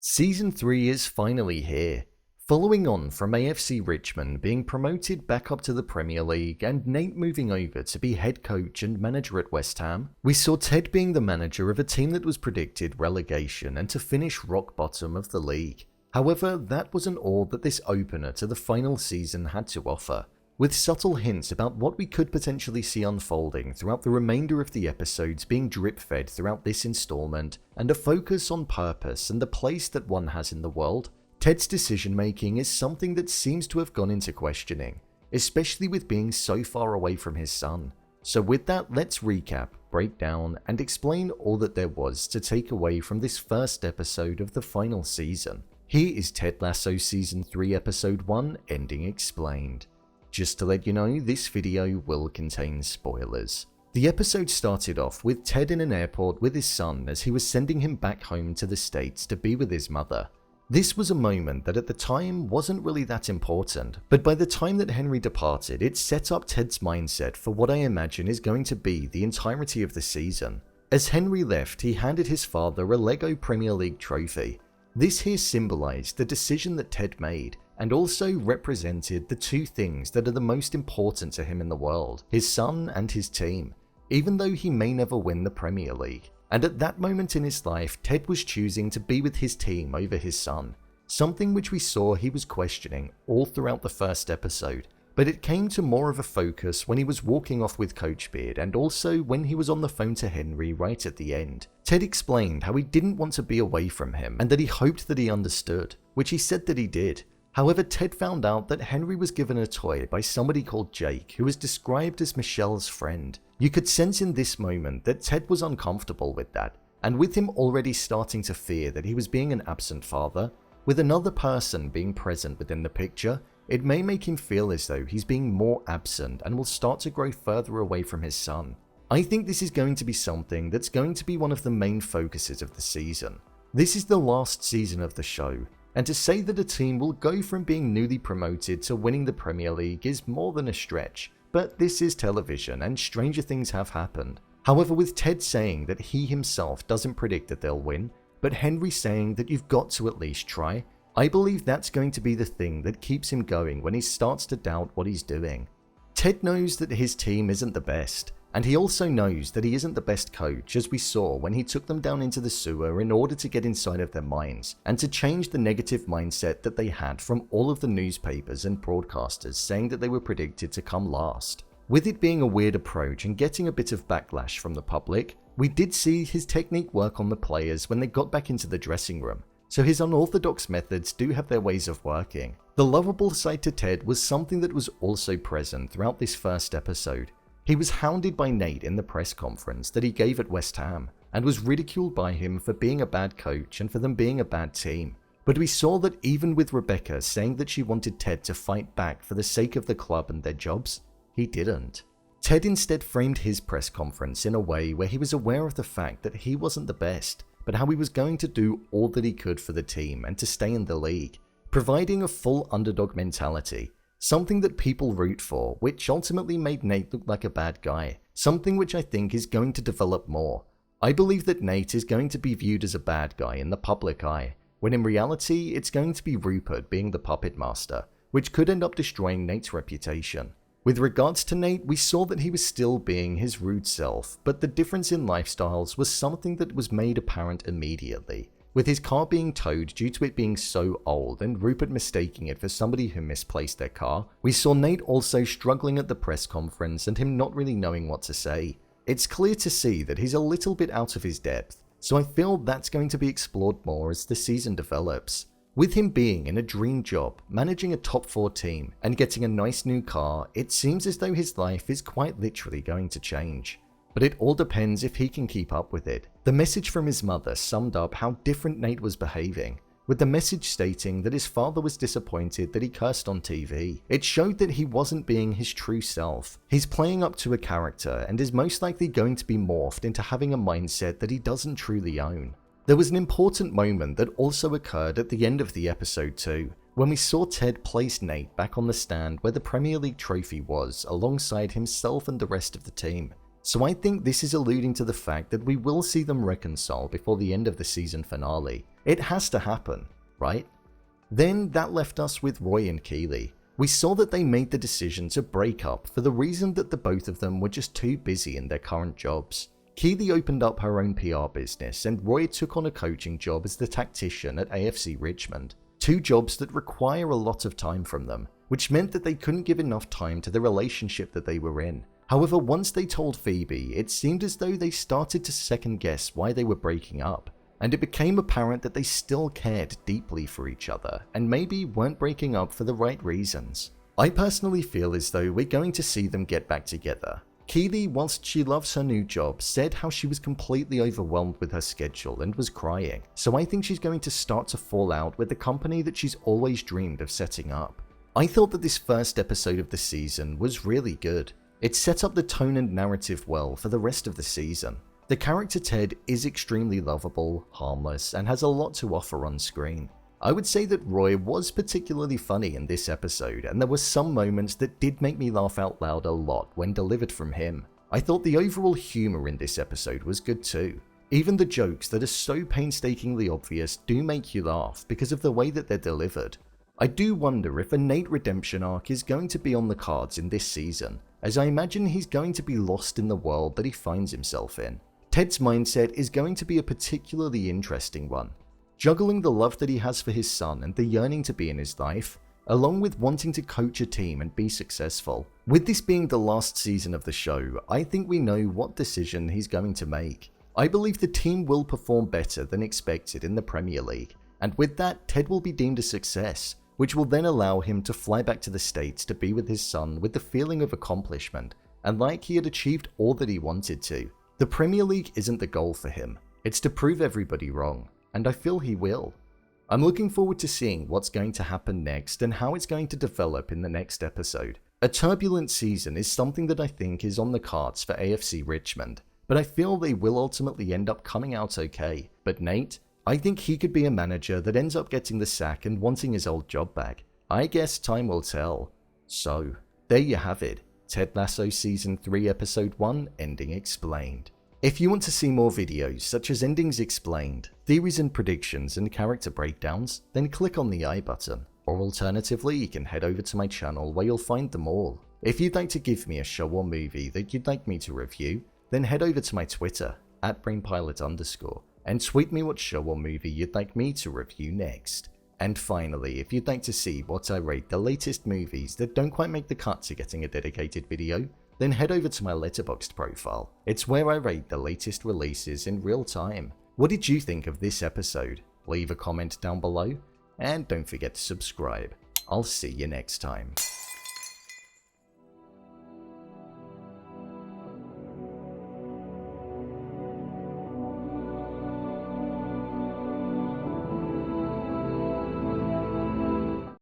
Season 3 is finally here. Following on from AFC Richmond being promoted back up to the Premier League and Nate moving over to be head coach and manager at West Ham, we saw Ted being the manager of a team that was predicted relegation and to finish rock bottom of the league. However, that wasn't all that this opener to the final season had to offer, with subtle hints about what we could potentially see unfolding throughout the remainder of the episodes being drip-fed throughout this installment, and a focus on purpose and the place that one has in the world. Ted's decision-making is something that seems to have gone into questioning, especially with being so far away from his son. So with that, let's recap, break down, and explain all that there was to take away from this first episode of the final season. Here is Ted Lasso Season 3 Episode 1, Ending Explained. Just to let you know, this video will contain spoilers. The episode started off with Ted in an airport with his son as he was sending him back home to the States to be with his mother. This was a moment that at the time wasn't really that important, but by the time that Henry departed, it set up Ted's mindset for what I imagine is going to be the entirety of the season. As Henry left, he handed his father a Lego Premier League trophy. This here symbolized the decision that Ted made, and also represented the two things that are the most important to him in the world, his son and his team, even though he may never win the Premier League. And at that moment in his life, Ted was choosing to be with his team over his son, something which we saw he was questioning all throughout the first episode, but it came to more of a focus when he was walking off with Coach Beard and also when he was on the phone to Henry right at the end. Ted explained how he didn't want to be away from him and that he hoped that he understood, which he said that he did. However, Ted found out that Henry was given a toy by somebody called Jake, who was described as Michelle's friend. You could sense in this moment that Ted was uncomfortable with that, and with him already starting to fear that he was being an absent father, with another person being present within the picture, it may make him feel as though he's being more absent and will start to grow further away from his son. I think this is going to be something that's going to be one of the main focuses of the season. This is the last season of the show, and to say that a team will go from being newly promoted to winning the Premier League is more than a stretch, but this is television and stranger things have happened. However, with Ted saying that he himself doesn't predict that they'll win, but Henry saying that you've got to at least try, I believe that's going to be the thing that keeps him going when he starts to doubt what he's doing. Ted knows that his team isn't the best, and he also knows that he isn't the best coach, as we saw when he took them down into the sewer in order to get inside of their minds and to change the negative mindset that they had from all of the newspapers and broadcasters saying that they were predicted to come last. With it being a weird approach and getting a bit of backlash from the public, we did see his technique work on the players when they got back into the dressing room, so his unorthodox methods do have their ways of working. The lovable side to Ted was something that was also present throughout this first episode. He was hounded by Nate in the press conference that he gave at West Ham, and was ridiculed by him for being a bad coach and for them being a bad team. But we saw that even with Rebecca saying that she wanted Ted to fight back for the sake of the club and their jobs, he didn't. Ted instead framed his press conference in a way where he was aware of the fact that he wasn't the best, but how he was going to do all that he could for the team and to stay in the league, providing a full underdog mentality. Something that people root for, which ultimately made Nate look like a bad guy, something which I think is going to develop more. I believe that Nate is going to be viewed as a bad guy in the public eye, when in reality it's going to be Rupert being the puppet master, which could end up destroying Nate's reputation. With regards to Nate, we saw that he was still being his rude self, but the difference in lifestyles was something that was made apparent immediately. With his car being towed due to it being so old and Rupert mistaking it for somebody who misplaced their car, we saw Nate also struggling at the press conference and him not really knowing what to say. It's clear to see that he's a little bit out of his depth, so I feel that's going to be explored more as the season develops. With him being in a dream job, managing a top 4 team, and getting a nice new car, it seems as though his life is quite literally going to change. But it all depends if he can keep up with it. The message from his mother summed up how different Nate was behaving, with the message stating that his father was disappointed that he cursed on TV. It showed that he wasn't being his true self. He's playing up to a character and is most likely going to be morphed into having a mindset that he doesn't truly own. There was an important moment that also occurred at the end of the episode too, when we saw Ted place Nate back on the stand where the Premier League trophy was alongside himself and the rest of the team. So I think this is alluding to the fact that we will see them reconcile before the end of the season finale, It has to happen, right? Then that left us with Roy and Keeley. We saw that they made the decision to break up for the reason that the both of them were just too busy in their current jobs. Keeley opened up her own PR business and Roy took on a coaching job as the tactician at AFC Richmond. Two jobs that require a lot of time from them, which meant that they couldn't give enough time to the relationship that they were in. However, once they told Phoebe, it seemed as though they started to second guess why they were breaking up, and it became apparent that they still cared deeply for each other and maybe weren't breaking up for the right reasons. I personally feel as though we're going to see them get back together. Keeley, whilst she loves her new job, said how she was completely overwhelmed with her schedule and was crying, so I think she's going to start to fall out with the company that she's always dreamed of setting up. I thought that this first episode of the season was really good. It set up the tone and narrative well for the rest of the season. The character Ted is extremely lovable, harmless, and has a lot to offer on screen. I would say that Roy was particularly funny in this episode, and there were some moments that did make me laugh out loud a lot when delivered from him. I thought the overall humor in this episode was good too. Even the jokes that are so painstakingly obvious do make you laugh because of the way that they're delivered. I do wonder if a Nate redemption arc is going to be on the cards in this season, as I imagine he's going to be lost in the world that he finds himself in. Ted's mindset is going to be a particularly interesting one. Juggling the love that he has for his son and the yearning to be in his life, along with wanting to coach a team and be successful. With this being the last season of the show, I think we know what decision he's going to make. I believe the team will perform better than expected in the Premier League, and with that, Ted will be deemed a success, which will then allow him to fly back to the States to be with his son with the feeling of accomplishment, and like he had achieved all that he wanted to. The Premier League isn't the goal for him, it's to prove everybody wrong. And I feel he will. I'm looking forward to seeing what's going to happen next and how it's going to develop in the next episode. A turbulent season is something that I think is on the cards for AFC Richmond, but I feel they will ultimately end up coming out okay. But Nate, I think he could be a manager that ends up getting the sack and wanting his old job back. I guess time will tell. So, there you have it. Ted Lasso Season 3 Episode 1 Ending Explained. If you want to see more videos such as Endings Explained, theories and predictions and character breakdowns, then click on the I button, or alternatively you can head over to my channel where you'll find them all. If you'd like to give me a show or movie that you'd like me to review, then head over to my Twitter, @BrainPilot_, and tweet me what show or movie you'd like me to review next. And finally, if you'd like to see what I rate the latest movies that don't quite make the cut to getting a dedicated video, then head over to my Letterboxd profile. It's where I rate the latest releases in real time. What did you think of this episode? Leave a comment down below, and don't forget to subscribe. I'll see you next time.